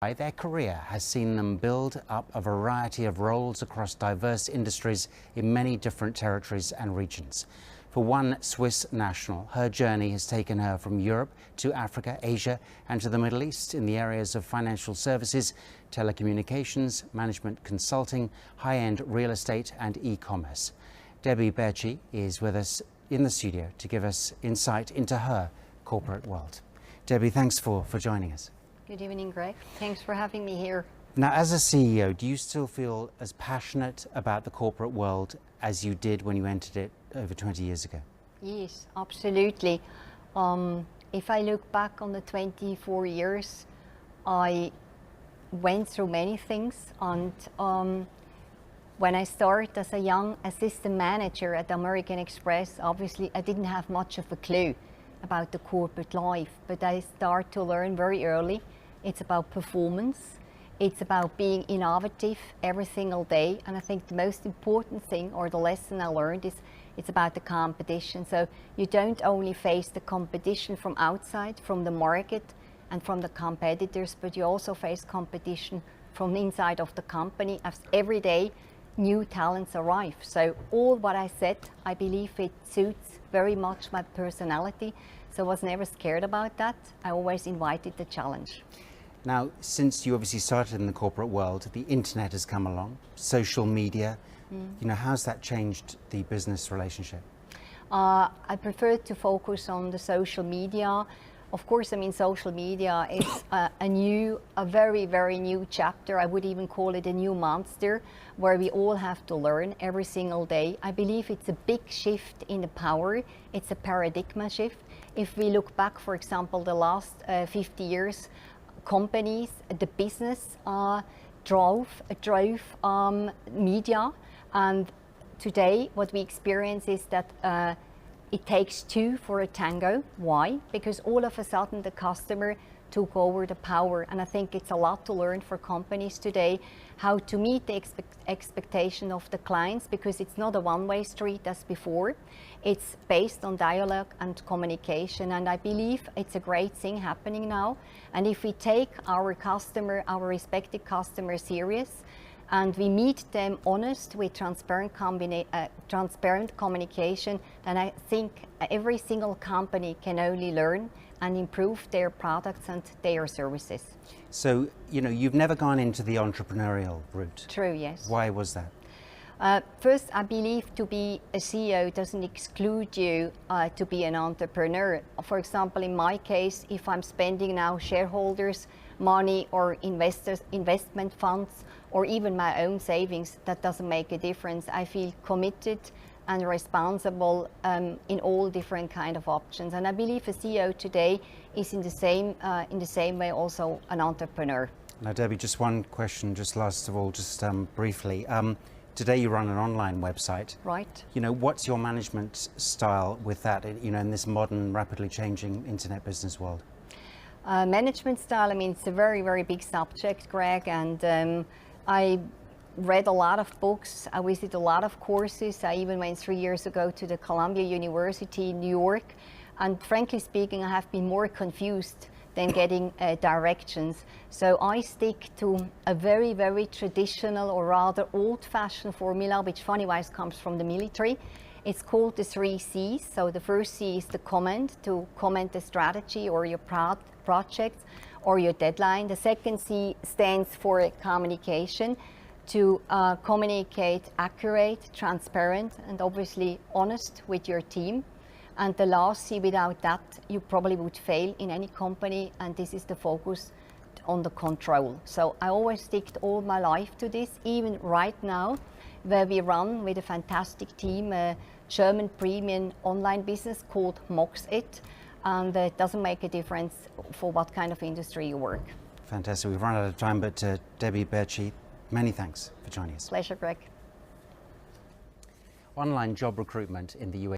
Their career has seen them build up a variety of roles across diverse industries in many different territories and regions. For one Swiss national, her journey has taken her from Europe to Africa, Asia and to the Middle East in the areas of financial services, telecommunications, management consulting, high-end real estate and e-commerce. Debbie Berchi is with us in the studio to give us insight into her corporate world. Debbie, thanks for joining us. Good evening, Greg. Thanks for having me here. Now, as a CEO, do you still feel as passionate about the corporate world as you did when you entered it over 20 years ago? Yes, absolutely. If I look back on the 24 years, I went through many things. And when I started as a young assistant manager at American Express, obviously I didn't have much of a clue about the corporate life, but I started to learn very early. It's about performance. It's about being innovative every single day. And I think the most important thing, or the lesson I learned, is it's about the competition. So you don't only face the competition from outside, from the market and from the competitors, but you also face competition from the inside of the company as every day new talents arrive. So all what I said, I believe it suits very much my personality. So I was never scared about that. I always invited the challenge. Now, since you obviously started in the corporate world, the internet has come along, social media. You know, how's that changed the business relationship? I prefer to focus on the social media. Of course, I mean, social media is a very, very new chapter. I would even call it a new monster, where we all have to learn every single day. I believe it's a big shift in the power. It's a paradigm shift. If we look back, for example, the last 50 years, companies, the business drove media. And today, what we experience is that it takes two for a tango. Why? Because all of a sudden the customer took over the power. And I think it's a lot to learn for companies today, how to meet the expectation of the clients, because it's not a one-way street as before. It's based on dialogue and communication. And I believe it's a great thing happening now. And if we take our respected customer serious, and we meet them honest with transparent communication, then I think every single company can only learn and improve their products and their services. So, you know, you've never gone into the entrepreneurial route. True, yes. Why was that? First, I believe to be a CEO doesn't exclude you to be an entrepreneur. For example, in my case, if I'm spending now shareholders' money or investment funds, or even my own savings, that doesn't make a difference. I feel committed and responsible in all different kind of options. And I believe a CEO today is in the same way also an entrepreneur. Now, Debbie, just one question, just last of all, just briefly. Today you run an online website. Right. You know, what's your management style with that, you know, in this modern, rapidly changing internet business world? Management style, I mean, it's a very, very big subject, Greg, and I read a lot of books. I visited a lot of courses. I even went 3 years ago to the Columbia University in New York. And frankly speaking, I have been more confused than getting directions. So I stick to a very, very traditional or rather old-fashioned formula, which funny-wise comes from the military. It's called the 3 C's. So the first C is the comment, to comment the strategy or your projects or your deadline. The second C stands for communication, to communicate accurate, transparent, and obviously honest with your team. And the last C, without that, you probably would fail in any company, and this is the focus on the control. So I always stick all my life to this, even right now, where we run with a fantastic team, a German premium online business called MOXiT, and it doesn't make a difference for what kind of industry you work. Fantastic. We've run out of time, but Debbie Berchi, many thanks for joining us. Pleasure, Greg. Online job recruitment in the UAE.